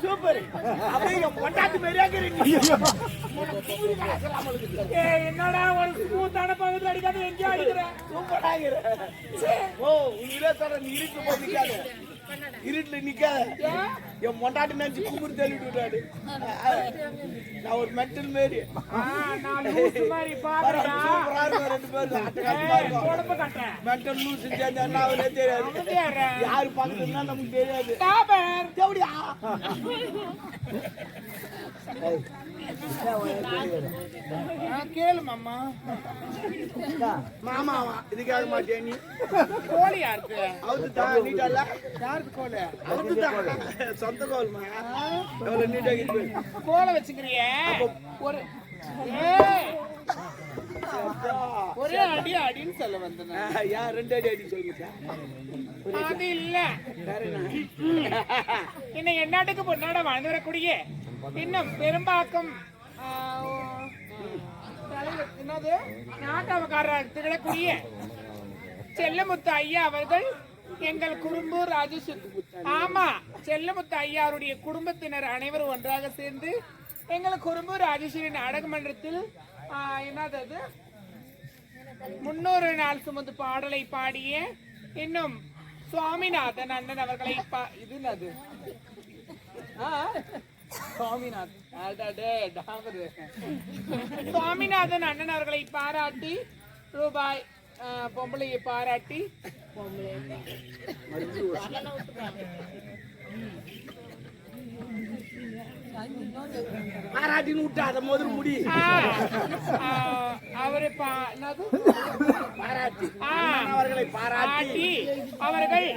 Super. அப்படியே பொண்டாட்டி மாதிரியா இருக்கீங்க. என்னடா ஒரு ஸ்மூத்தான பகுதியில் அடிக்காத எங்கேயோ அடிக்கிற. சூப்பரா இருக்கிற. ஓ உயிரே தர நீ இருட்டு போய் நிக்காத. இருட்டுல நிக்காத. என் பொண்டாட்டி நினைச்சு கும்புறு தள்ளிட்டு விட்டாரு. நான் ஒரு மென்டல் மாரி. நான் லூசு மாதிரி பாருடா. சூப்பரா இருக்கும் ரெண்டு பேரும். அட்டகாசமா இருக்கும். உடம்பு கட்டேன். மென்டல் லூசு செஞ்சா என்ன ஆகுதே தெரியாது. யாரு பக்கத்துலன்னா நமக்கு தெரியாது. டாபர். எப்படியா? கேளு மாமா. மாமாவா இதுக்காக மாட்டியா நீ? கோழி யாருக்கு? அவுதுதான் நீட்டல்ல? யாருக்கு கோழி? அவுதுதான் சொந்த கோல்மா. எவ்வளவு நீட்டா இருக்கு. கோலை வச்சுக்கிறியே. ஒரு ஏய் ஒரே அடி அடின்னு சொல்ல வந்தேன். யார் ரெண்டு அடி அடி சொல்லுங்க. அது இல்ல. இன்னும் என்னாட்டுக்கு பொன்னாட வாழ்ந்து வரக்கூடிய இன்னும் பெரும்பாக்கம் என்னது நாட்டவக்காரர் திகழக்கூடிய செல்லமுத்து ஐயா அவர்கள் எங்கள் குறும்பூர் ஆமா செல்லமுத்து ஐயா அவருடைய குடும்பத்தினர் அனைவரும் ஒன்றாக சேர்ந்து எங்கள் குறும்பூர் ராஜேஸ்வரி நாடக மன்றத்தில் என்னது 300 நாள் சுமந்து பாடலை பாடிய இன்னும் சுவாமிநாதன் அண்ணன் அவர்களை இதுனது சுவாமிநாதன் அண்ணன் அவர்களை பாராட்டி ரூபாய் பொம்பளையை பாராட்டி பாராட்டின்னு விட்டா அதை முதல் முடி அவரை பாராட்டி அவர்களை பாராட்டி அவர்கள்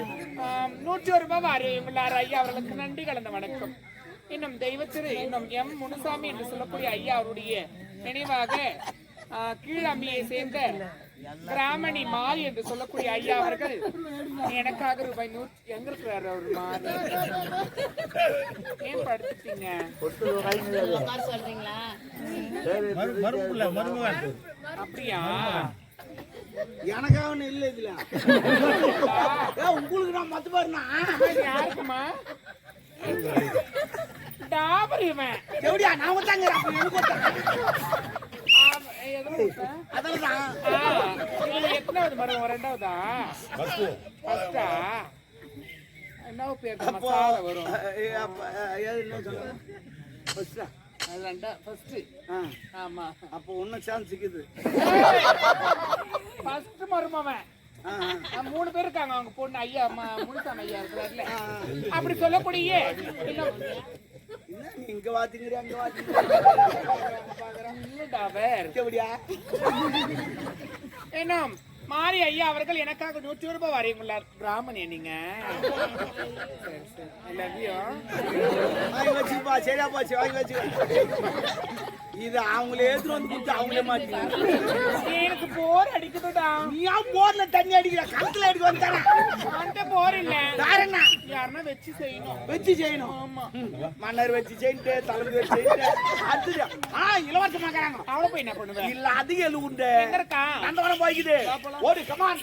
101 ரூபாய் உள்ளார் ஐயா அவர்களுக்கு நன்றி கலந்த வணக்கம். இன்னும் தெய்வத்திரு இன்னும் எம் முனுசாமி என்று சொல்லக்கூடிய ஐயா அவருடைய நினைவாக கீழம்பியை சேர்ந்த கிராமணி மால் என்று சொல்லக்கூடிய ஐயா அவர்கள் எனக்காக ரூபாய் 100 எங்க இருக்கிறாரு அவர் மால் ஏன் படுத்துட்டீங்க அப்படியா? எனக்காக ஒண்ணு இல்ல இதுல உங்களுக்கு நான் மத்து பாருனா யாருக்குமா டாபர் இவன் எப்படியா நான் வந்தாங்க எத்தனாவது மரம் ரெண்டாவதா ஃபர்ஸ்டா என்ன பேர் மசாலா வரும் ஆமா அப்போ ஒன்னும் சான்ஸ் இருக்குது. ஃபர்ஸ்ட் மருமவன் 3 பேர் இருக்காங்க அவங்க பொண்ணு ஐயா முனுசாமி ஐயா இருக்கிறாருல அப்படி சொல்லக்கூடிய இங்க வாத்திங்க அங்க வாத்திங்க என்ன மாரி ஐயா அவர்கள் எனக்காக 100 ரூபாய் வரையுள்ளார். பிராமணிய நீங்க வச்சுப்பா சரியா போச்சு வாங்கி வச்சு இது அவங்களே எடுத்துட்டு வந்து கொடுத்து அவங்களே மாட்டீங்க. எனக்கு போர் அடிக்குதுடா. நீ ஏன் போர்ல தண்ணி அடிக்கிற கணத்துல எடுக்க வந்தானே அந்த போர் இல்ல யாருன்னா யாருன்னா வச்சு செய்யணும். ஆமா மன்னர் வச்சு செய்யிட்டு தலைமை வச்சு செய்யிட்டு அது இலவசமா இருக்கிறாங்க. அவளை போய் என்ன பண்ணுவேன்? இல்ல அதிக எழு உண்டு எங்க இருக்கா நந்தவனம் போய்க்குது ஓடு கமான்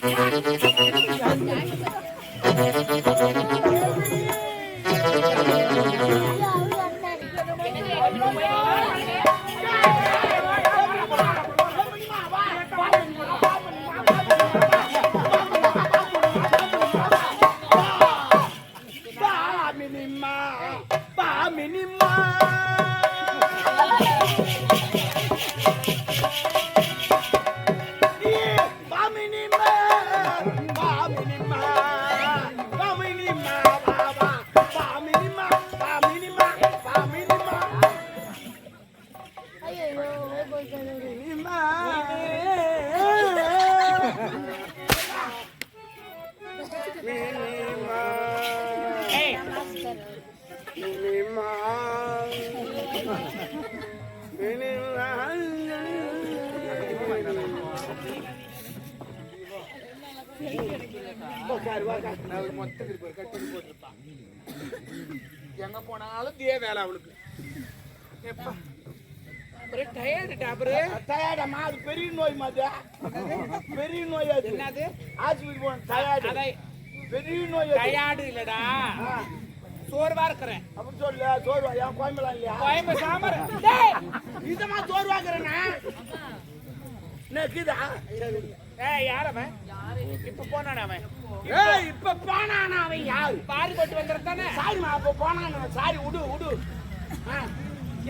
எங்க போனாலும் இதே வேலை அவளுக்கு. டயர்டாமா அது பெரிய நோய் மாதிரி பெரிய நோய் அது என்னது ஆஸ்பத்திரி போன டயர்டு பெரிய நோய் டயார்டு இல்லடா, சோர்வா இருக்கிறேன். அப்படி சொல்லு. சோர்வா என் கோயம்பலாம் இல்லையா? கோயம்பு சாம்பார் இதமா சோர்வாக்குறேன்னா நக்குதா? யார் அவன்? இப்ப போனானே அவன். இப்ப போனானா அவன்? யாரு? பாரி போட்டு வந்துருந்தானே. சாரிமா, அப்ப போனான. சாரி, விடு.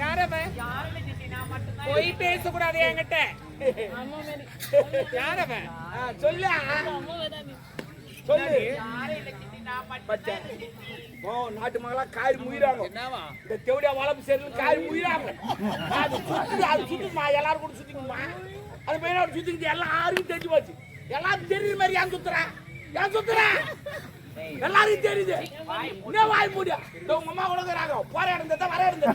யார் அவன்? போய் பேசக்கூடாது என்கிட்ட. யார் அவன்? சொல்லு. நாட்டு மகளா காரி முயிறாங்க. இந்த தேவடியா வளர்ப்பு சேர்ந்து காரி முயிறாங்க. அது சுத்துமா, எல்லாரும் கூட சுத்திக்குமா? அது பையனோட சுத்திக்கிட்டு எல்லாம் யாருக்கும் தெரிஞ்சு போச்சு. எல்லாரும் தெரியுற மாதிரி ஏன் சுத்துறேன்? எல்லாரும் தெரியுது. என்ன வாய் மூடியா? உங்க அம்மா கொடுக்குறாங்க. போற இடந்தா வர இடந்தா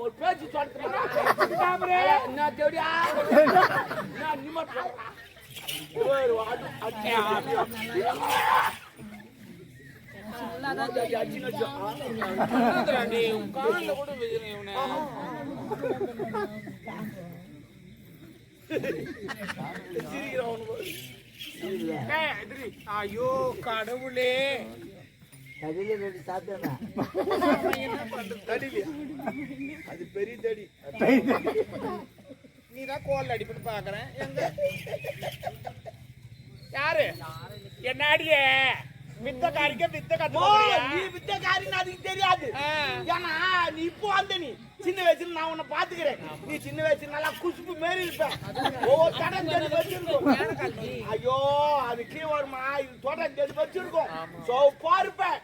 ஒரு பேச்சு என்ன தேவடியா ஐயோ கடவுளே, அது பெரிய தடி. நீதான் கோல் அடிப்புன்னு பாக்குறேன். எங்க யாரு என்னாடிய வித்தக்காரிக்க வித்த கத்துக்கிறியா? நீ வித்தக்காரின்னு அதுக்கு தெரியாது. ஏன்னா நீ இப்போ வந்த, நீ சின்ன வயசுல நான் உன்னை பாத்துக்கிறேன். நீ சின்ன வயசுல நல்லா குசுப்பு மாரி இருப்ப. ஒவ்வொரு தடம் தேடி வச்சிருக்கோம். ஐயோ அது கீழே வருமா? இது தோட்டம் தேடி வச்சிருக்கோம். சோப்பா இருப்பேன்.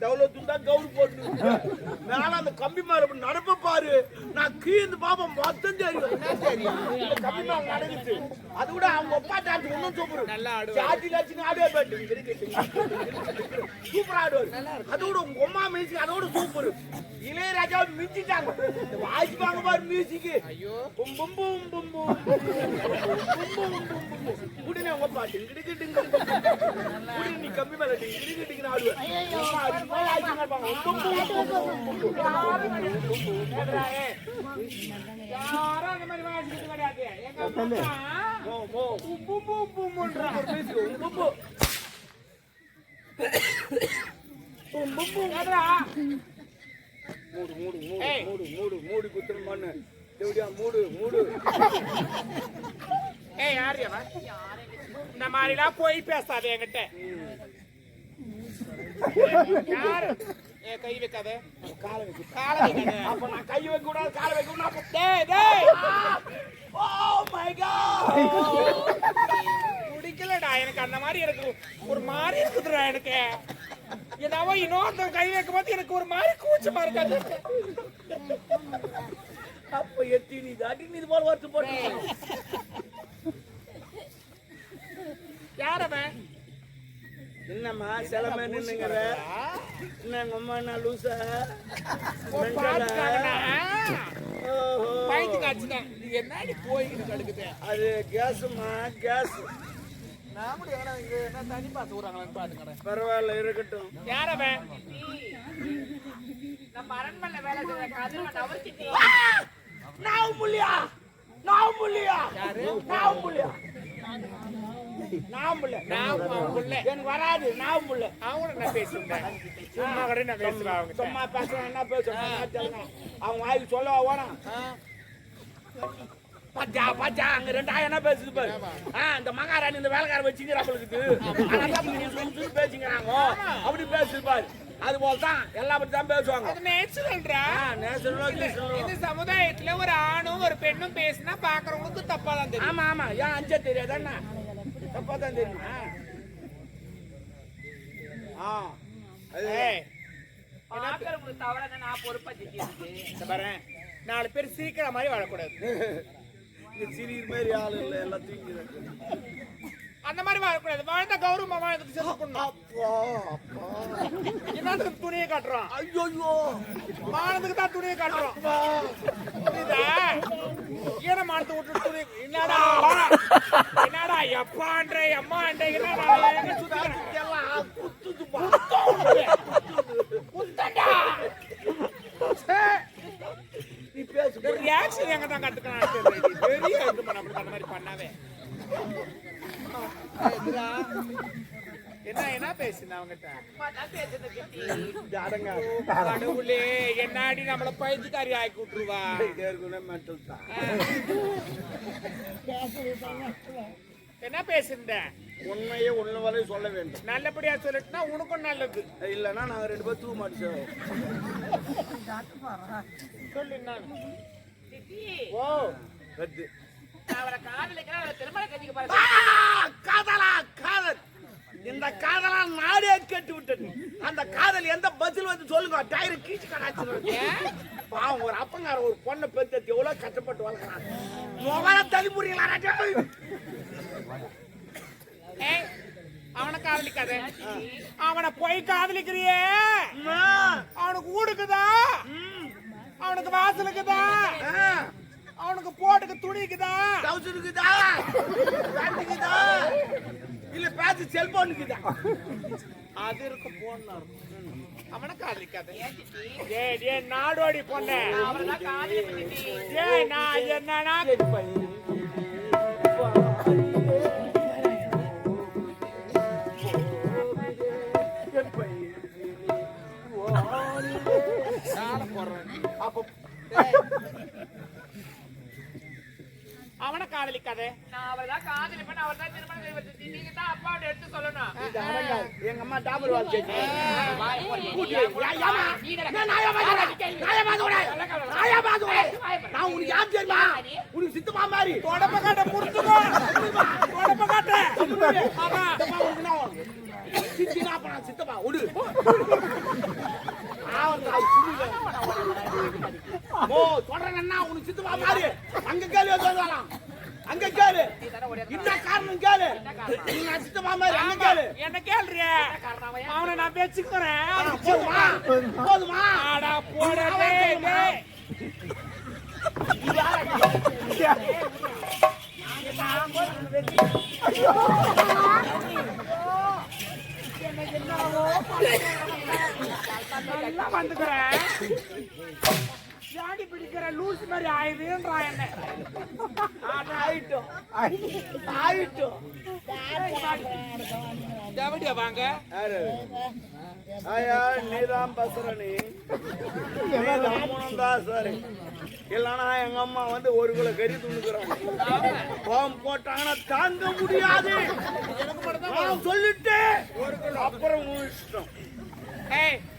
தௌலத்துண்டா கவுரு போட்டு மேல அந்த கம்பி மாதிரி நடப்ப பாரு. நான் கீழே பாப்போம் மொத்தம் தெரியும். கம்பி மேல நடக்குது. அது கூட அவங்க அப்பா டான்ஸ் ஒன்னும் சூப்பர். நல்லா சாட்டி லட்சம் ஆடுவே போயிட்டு சூப்பர் ஆடுவார். அதோட உங்க அம்மா மியூசிக் அதோட சூப்பர். இளையராஜா மிஞ்சிட்டாங்க. வாசிப்பாங்க பாரு மியூசிக். பும் பும் பும் பும் பும் உடனே உங்க பாட்டு நீ கம்மி மேல ஆடுவேன். யாரும் அந்த மாதிரி வாசிக்கிறது கிடையாது. எங்க மூடு குத்துற மண்ணு தேவடியா மூடு. யாரு இந்த மாதிரிலாம் போய் பேசாத என்கிட்ட. யாரு கை வைக்காத, காலை வைக்காத. அப்ப நான் கை வைக்க கூடாது, காலை வைக்க கூடாது. பிடிக்கலடா எனக்கு அந்த மாதிரி. எனக்கு ஒரு மாதிரி இருக்குதுடா. எனக்கு என்னவோ இன்னொருத்தன் கை வைக்கும் போது எனக்கு ஒரு மாதிரி கூச்சமா இருக்காது. அப்ப எத்தி நீ தாட்டி நீ போல வருத்து போட்டு. யாரவன்? என்னம்மா சிலமே நின்னுங்கிற? என்ன அம்மா நான் லூசா? பைத்து காய்ச்சிட்டேன். இது என்னடி போயிட்டு கிடக்குது? அது கேஸுமா, கேஸ். என்ன தனி பார்த்து விடுறாங்களான்னு பாத்துக்கிறேன். பரவாயில்ல இருக்கட்டும். யாரவன்? நம்ம அரண்மனை வேலை செய்யற கதிரவன் அவர்கிட்ட. நான் புள்ளியா? எனக்கு வராது. நான் புள்ள அவங்க நான் பேசுறேன். சும்மா கூட நான் பேசுறேன். சும்மா பேசுறேன். என்ன பேசுறேன்? அவங்க வாய்க்கு சொல்ல வேணாம். பாச்சா அங்க 2000 என்ன பேசுது பாரு. இந்த மகாராணி இந்த வேலைக்கார வச்சுக்கிறாங்களுக்கு பேசிக்கிறாங்க. அப்படி பேசுது பாரு. அது போலதான் எல்லா பத்தி தான் பேசுவாங்க. இந்த சமுதாயத்துல ஒரு ஆணும் ஒரு பெண்ணும் பேசினா பாக்குறவங்களுக்கு தப்பா தான் தெரியும். ஆமா ஏன் அஞ்சா தெரியாது என்ன? தப்பா தான் தெரியுமா? நாலு பேர் சிரிக்கிற மாதிரி வாழக்கூடாது. சிரிக்கிற மாதிரி ஆளு இல்ல, எல்லாம் தூங்கி அந்த மாதிரி வாழக்கூடாது. வாழ்ந்த கௌரவமா வாழ்றதுக்கு செலுத்தணும். என்னத்துக்கு துணியை காட்டுறோம்? ஐயோ மானத்துக்கு தான் துணியை காட்டுறோம். ஈரமானத்தை விட்டு துணி என்னடா எப்பான்ற எம்மான்ற ரியாக்ஷன் எங்க தான் கத்துக்கணும் தெரியல பெரிய இது பண்ண அப்படி அந்த மாதிரி பண்ணாவே என்ன பேசுன அவங்கிட்ட கடவுளே என்னாடி நம்மள பைத்தியக்காரி ஆக்கி விட்டுருவா என்ன பேசுற உண்மையே ஒண்ணு வரை சொல்ல வேண்டும் நல்லபடியா சொல்லிட்டுனா உனக்கும் நல்லது இல்லன்னா நாங்க 2 பேரும் தூ மாட்டோம் சொல்லு நான் ஓ ரத்து அவரை காதலிக்கிற அவரை திருமண கட்டிக்க பாரு காதலா காதல் இந்த காதலா நாடே கேட்டு விட்டது அந்த காதல் எந்த பதில் வந்து சொல்லுங்க டயர் கீச்சு கடாச்சு பாவம் ஒரு அப்பங்கார ஒரு பொண்ணை பெத்து எவ்வளவு கஷ்டப்பட்டு வளர்க்கறான் மொபைல தள்ளிமுறீங்களா அவனை காதலிக்காத அவனை போய் காதலிக்கிறியே அவனுக்கு ஊடுக்குதா அவனுக்கு வாசலுக்குதா அவனுக்கு போட்டுக்கு துணிக்குதா டவுசருக்குதா பேண்ட்டுக்குதா இல்ல பேச்சு செல்போனுக்குதா அது இருக்கு போன் அவனை காதலிக்காத ஏ நாடோடி பொண்ணு அவரைதான் காதலிப்பட்டி ஏ நான் என்னன்னா அவனை காதலிக்காத நான் அவரைதான் காதலிப்பேன் அவர்தான் திருமணம் செய்வது நீங்க தான் அப்பாவோட எடுத்து சொல்லணும் எங்க அம்மா டாபர் வாட்ச் நான் உனக்கு யார் தெரியுமா உனக்கு சித்தமா மாதிரி தொடப்ப காட்ட புரிஞ்சுக்கோ தொடப்ப காட்ட சித்தினா அப்ப நான் சித்தப்பா விடு ஓ சொல்றேன்னா உனக்கு சித்தப்பா மாதிரி அங்க கேள்வி சொல்லலாம் அங்க கேளு என்ன காரணம் கேளு நான் சித்தப்பா மாதிரி அங்க கேளு என்ன கேள்றிய அவனை நான் பேச்சுக்கிறேன் போதுமா போதுமா ஆடா போடவே வந்துக்கிறேன் ஜாடி பிடிக்கிற லூஸ் மாதிரி ஆயுதுன்றா என்ன ஆயிட்டோம் ஆயிட்டோம் தேவடியா வாங்க ஆயா நீதான் பசுரணி சரி இல்லன்னா எங்க அம்மா வந்து 1 கிலோ கறி துணுக்குறாங்க பாவம் போட்டாங்கன்னா தாங்க முடியாது சொல்லிட்டு அப்புறம் இஷ்டம்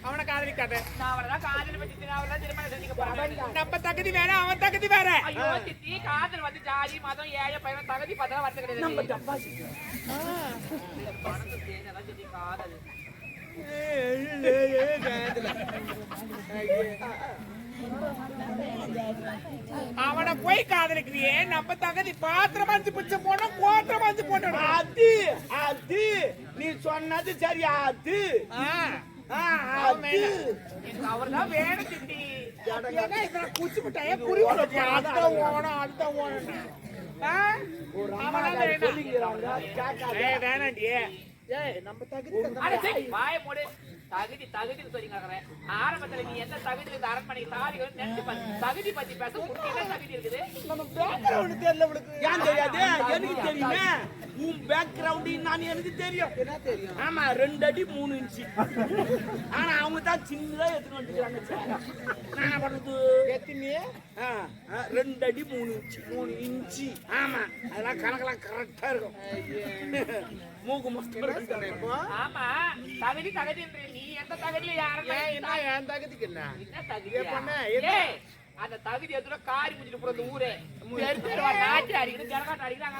அவனை காதலிக்காத நான் அவரைதான் காதலிப்பட்டி அவர்தான் திருமணம் செஞ்சுக்க போறேன் நம்ம தகுதி வேற அவன் தகுதி வேற ஐயோ சித்தி காதல் வந்து ஜாதி மதம் ஏழை பையன் தகுதி பார்த்தா வரது கிடையாது பணத்தை சேர்ந்ததான் சித்தி காதல் அவனை போய் காதலிக்கிறியே நம்ம தகுதி பாத்திரம் மஞ்சு பிச்சை போனோம் கோத்திரம் மஞ்சு போனோம் அது அது நீ சொன்னது சரியா அது அவர்தான் வேணும் சித்தி குச்சி மிட்டாய புரியும் அதுதான் ஓணும் அதுதான் ஓணும் வேணாண்டி நம்ம தகுதி வாய மூடு தகுதி தகுதின்னு சொல்லி கேக்குறேன் ஆரம்பத்துல நீ எந்த தகுதியில இந்த அரண்மனைக்கு தாலி நினைச்சு தகுதி பத்தி பேச உனக்கு என்ன தகுதி இருக்குது நம்ம பேக்ரவுண்ட் தெரியல உங்களுக்கு ஏன் தெரியாது எனக்கு தெரியுமே உன் பேக்ரவுண்ட் நான் எனக்கு தெரியும் என்ன தெரியும் ஆமா 2 அடி 3 இன்ச்சு ஆனா அவங்க தான் சின்னதா எடுத்துட்டு வந்துட்டாங்க நான் பண்றது எத்தனை 2 அடி 3 இன்ச்சு ஆமா அதெல்லாம் கணக்கெல்லாம் கரெக்டா இருக்கும் மூக்கு மஸ்து ஆமா தகுதி தகுதின்ற நீ எந்த தகுதியில யாரும் என் தகுதிக்கு என்ன தகுதி அந்த தகுதி எதுல காரி முடிச்சுட்டு போற அந்த ஊரே நாட்டு அடிக்கணும் ஜனகாட்டு அடிக்கிறாங்க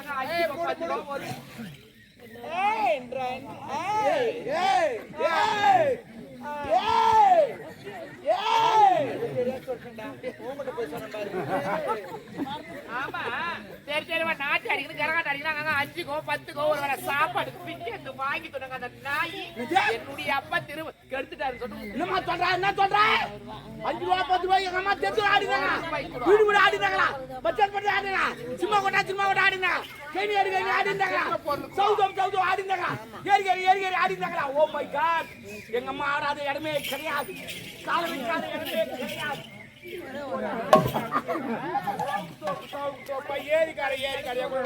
ஆமா சரி சரி நாட்டு அடிக்கணும் ஜனகாட்டு அடிக்கிறாங்க 5 கோ 10 கோ ஒரு வர சாப்பாடு பிச்சு வாங்கி சொன்னாங்க அந்த நாய் என்னுடைய அப்பா திரும்ப கெடுத்துட்டாரு சொல்லுங்க என்னமா சொல்ற என்ன சொல்ற 5 ரூபா 10 ரூபாய் எங்க அம்மா தெரிஞ்சு ஆடினாங்க வீடு வீடு ஆடினாங்களா பட்ஜெட் பண்ணி ஆடினா சும்மா கொட்டா ஆடினா கேணி அடிக்க ஆடினாங்களா சவுதம் ஆடினாங்களா ஏறி ஆடினாங்களா ஓ மை காட் எங்க அம்மா ஆடாத இடமே கிடையாது காலம் வைக்காத இடமே கிடையாது ஏறிக்காரையா கூட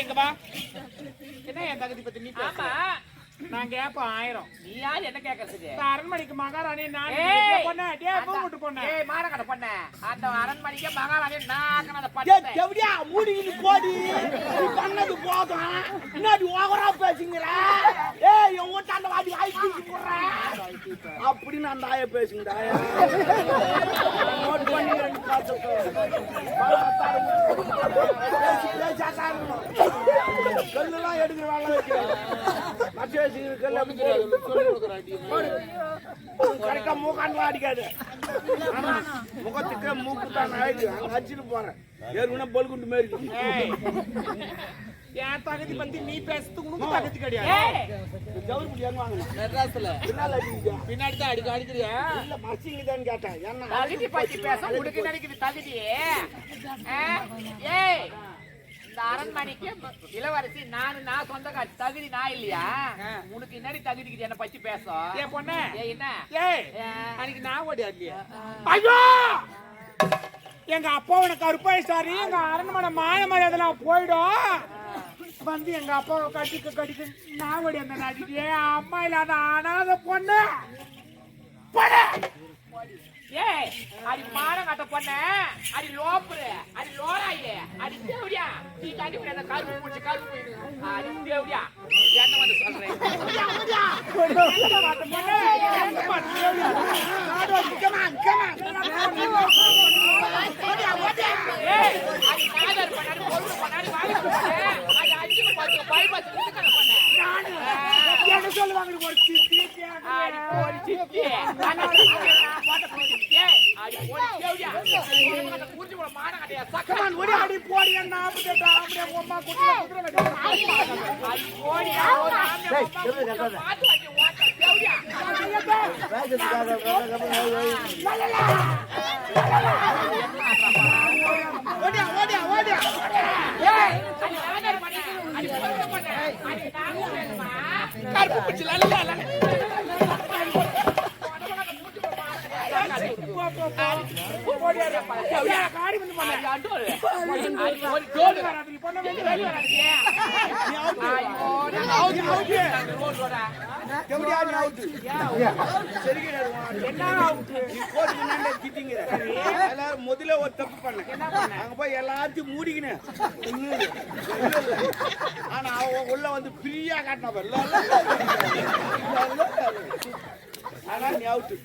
இங்க வா. என்ன என் தகுதி பத்தி நீ ஆமா நான் கேப்பேன் 1000. நீ யார் என்ன கேக்குறதுக்கு? அரண்மனைக்கு மகாராணி நான் பொண்ணு பூட்டு பொண்ணு மானக்கட்ட பொண்ணு அந்த அரண்மனைக்கு மகாராணி நான் அந்த எப்படியா மூடிக்கிட்டு போடி பண்ணது போதும் முன்னாடி ஓவரா பேசுங்கிற என் வீட்டு அந்த வாடி வாய் தூக்கி போடுறேன் அப்படின்னு அந்த ஆய பேசுங்கடா நோட் பண்ணி கல்லாம் எடுக்கிற வேலை வைக்கிறேன் கரெக்டா மூக்காண்டு அடிக்காது முகத்துக்கு மூக்கு தான் அடிச்சுட்டு போறேன் ஏற்கனவே பல்குண்டு மாரி என் தகுதி பத்தி நீ பேசுறதுக்கு உனக்கு தகுதி கிடையாது. ஜவுரி வாங்கணும் பின்னாடி தான் அடிக்கிறியா? இல்ல மசிங்க தான் கேட்டேன் என்ன தகுதி பத்தி பேச உனக்கு நினைக்குது தகுதி. ஏய் இந்த அரண்மனைக்கு இளவரசி நான் சொந்தக்கார தகுதி நான் இல்லையா? உனக்கு என்னடி தகுதிக்கு என்ன பத்தி பேசும்? ஏ பொண்ணு என்ன அன்னைக்கு நான் ஓடியா? ஐயோ எங்க அப்பாவோட கருப்பாயிச்சாரி எங்க அரண்மனை மான மரியாதைலாம் போயிடும் வந்து எங்க அப்பாவை கட்டிக்க நான் ஓடி அந்த நாட்டிக்கு அம்மா இல்லாத அனாத பொண்ணு ஏய் அடி மானம் கட்ட பொண்ண அடி லோப்புரு அடி லோராயே அடி தேவடியா நீ தாண்டி போய் அந்த கருப்பு பூச்சி கருப்பு அடி தேவடியா என்ன வந்து சொல்றேன் ஏய் அடி நாதர் பண்ணாடி பொண்ணு பண்ணாடி வாங்கி அடி அடிச்சு போட்டு பைபாஸ் நிக்கற பொண்ண என்ன சொல்லுவாங்க ஒரு சித்தி அடி ஒரு சித்தி அடி போடி தேவடியா உனக்கு புரிஞ்சு போற மான கட்டையா சக்கமான் ஓடி அடி போடி என்ன அப்படியே அப்படியே அம்மா குடுற அடி போடி பாத்து வந்து வாட்ட தேவடியா ஓடியா ஓடியா ஓடியா ஏய் அடி நாதர் பண்ண அடி பொண்ணு பண்ண அடி நாங்க வேணுமா கருப்பு பிடிச்சு லல்ல முதல்ல ஒரு தப்பு பண்ண அங்க போய் எல்லாத்தையும் மூடிக்கினேன் ஆனா அவன் உள்ள வந்து ஃப்ரீயா காட்டின ஆனா நீ அவுட்டு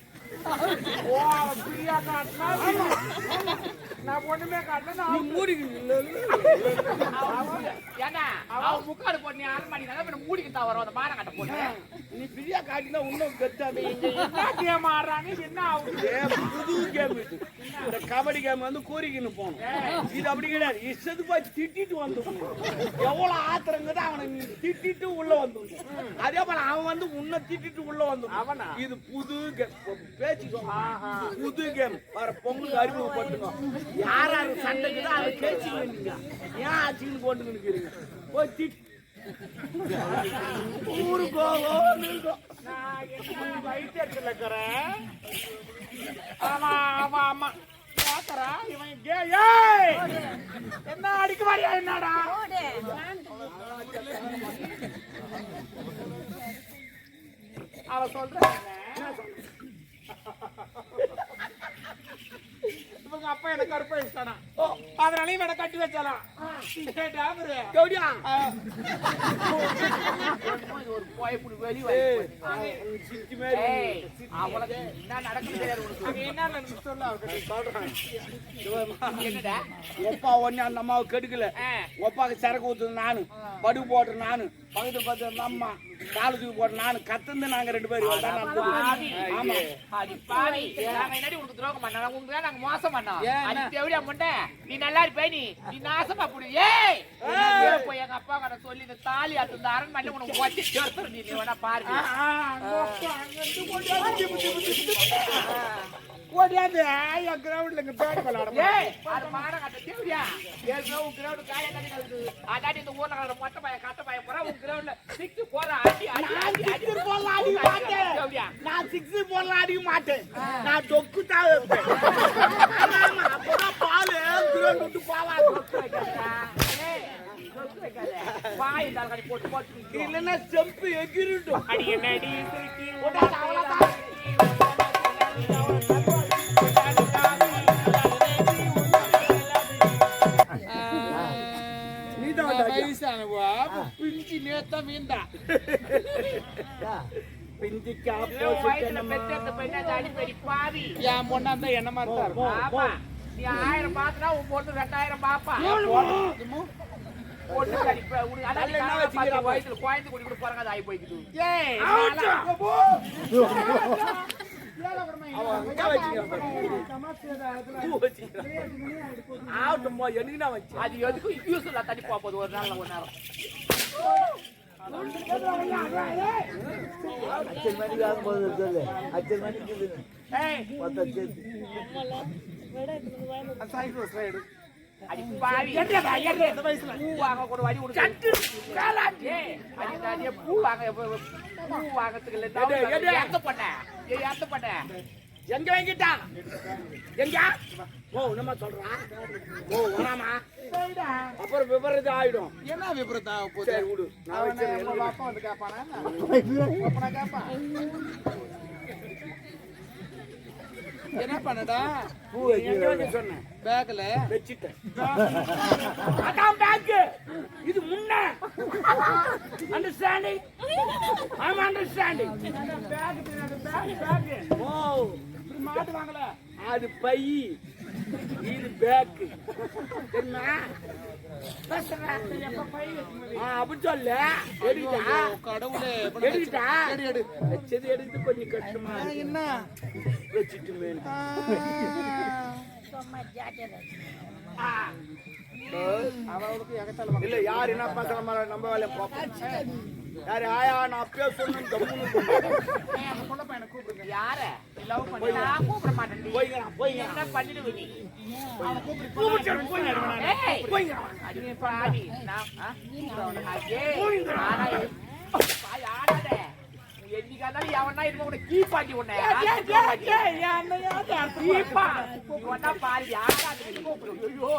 நான் ஒண்ணுமே காட்டல ஏன்னா அவன் முக்காடு போட்டு நீ அரண்மனை மூடிக்கிட்டா வரும் அந்த மானம் கட்ட போட்டு நீ ஃப்ரீயா காட்டினா இன்னும் கெத்தாது என்ன கேம் ஆடுறாங்க என்ன ஆகுது புது கேம் இது இந்த கபடி கேம் வந்து கோரிக்கின்னு போகணும் இது அப்படி கிடையாது இஷ்டத்து போய் திட்டிட்டு வந்து எவ்வளவு ஆத்திரங்குது அவனை நீ திட்டிட்டு உள்ள வந்து அதே போல அவன் வந்து உன்னை திட்டிட்டு உள்ள வந்து அவனா இது புது கேம் பேச்சுக்கோ புது கேம் வர பொங்கல் அறிமுகப்பட்டுங்க யார் யாரு சண்டைக்குதோ அதை பேச்சுங்க நீங்க ஏன் ஆச்சுன்னு போட்டு நிற்கிறீங்க போய் திட்டு ஊருக்கு வைத்தியத்துல இருக்கிறேன் ஆமா ஆமா ஆமா பாத்தரா இவன் என்ன அடிக்க மாறியா என்னடா அவ சொல்ற இவங்க அப்பா எனக்கு கருப்பை வச்சானா அதனால இவனை கட்டி வச்சாலாம் ஒரு போய்ப்புடி வெளி என்ன நடக்குது என்ன சொல்ல என்னடா ஒப்பா ஒண்ணு அந்த அம்மாவை கெடுக்கல ஒப்பாக்கு சரக்கு ஊத்துது நானு படு போட்டு நானு பக்கத்து பார்த்து அந்த அம்மா காலத்துக்கு போட்டு நானு கத்துந்து நாங்க 2 பேரும் ஆமா பாவி உனக்கு துரோகம் பண்ணா உங்க நாங்க மோசம் பண்ணோம் எப்படியா முண்டை நீ நல்லா இருப்ப நீ நாசமா புடி ஏய் போய் எங்க அப்பா கிட்ட சொல்லி இந்த தாலி அந்த அரண்மனை உனக்கு ஓட்டி சேர்த்து நீ வேணா பாருங்க ஓடியாது என் கிரவுண்ட்ல இங்க பேட் விளையாட அது மாட கட்ட தேவையா ஏற்கனவே கிரவுண்ட் காய கட்டி கழுது அதாடி இந்த ஊர்ல மொட்டை பையன் கட்ட பையன் போற உன் கிரவுண்ட்ல சிக்ஸ் போற அடி அடி அடி போடலாம் அடி அடிப்பியா நான் 6 போடலாம் அடிக்க மாட்டேன் நான் தொக்கு தான் வைப்பேன் ஆமா, அப்பதான் பால் கிரௌண்ட் விட்டு போவாது வாய் இருந்தாலும் கடி போட்டு போட்டு இல்லைன்னா செம்பு எகிரிட்டும் அடி என்னடி அவ்வளவுதான் வயசானவா பிஞ்சு நேத்தா மீண்டா பிஞ்சிக்கு வயசுல பெற்ற பெண்ணா அடிப்படி பாவி என் பொண்ணா இருந்தா என்ன மாதிரி தான் இருக்கும். ஆமா நீ 1000 பாத்துனா உன் பொண்ணு 2000 பாப்பா பொண்ணு கடிப்ப உனக்கு அதான் என்ன வச்சுக்கிற வயசுல குழந்தை குடி கூட போறாங்க அது ஆகி போய்க்குது ஏய் அது எதுக்கும் யூஸ் இல்ல தண்ணி போகுது ஒரு நாள் ஒரு நேரம் அடி பாவி இந்த வயசுல பூ வாங்க கூட வழி கொடுத்து பூ வாங்க பூ வாங்கறதுக்கு ஏத்த பண்ண எங்க வாங்கிட்டான் எங்க ஓ நம்ம சொல்றான் ஓ வராமா அப்புறம் விபரீதம் ஆயிடும் என்ன விபரீதம் ஆக போகுது? சரி விடு நான் வச்சிருக்கேன். நம்ம பாப்பா வந்து கேட்பானா அப்பனா கேட்பான் என்ன பண்ணடா பூ எங்க வைக்க சொன்னேன் பேக்ல வச்சிட்டேன் அதான் பேக் இது முன்ன understanding I am understanding back ஓ மாட்டுவாங்களே அது பை இது பேக் என்ன அப்படி சொல்ல எடுக்கிட்டா கடவுளே எடுக்கிட்டா எடு வச்சது எடுத்து கொஞ்சம் கஷ்டமா இருக்கு. என்ன வச்சுட்டு மேல அவளுக்கு எகத்தால இல்ல யாரு என்ன பண்ற மாதிரி நம்ம வேலையை பார்ப்போம் யாரு ஆயா நான் அப்பயே சொன்னேன் கம்முன்னு அந்த பொண்ண பையனை கூப்பிடுங்க யார லவ் பண்ணி நான் கூப்பிட மாட்டேன் போய்ங்க என்ன பண்ணிடுவ நீ அவனை கூப்பிட்டு போய்ங்க அடி பாவி நான் அஜே ஆனா பாய் ஆடாதே என்னைக்காதான் எவனா இருக்க உன்னை கீப்பாட்டி உன்னை கீப்பா இவனா பாரு ஆடாது கூப்பிடு ஐயோ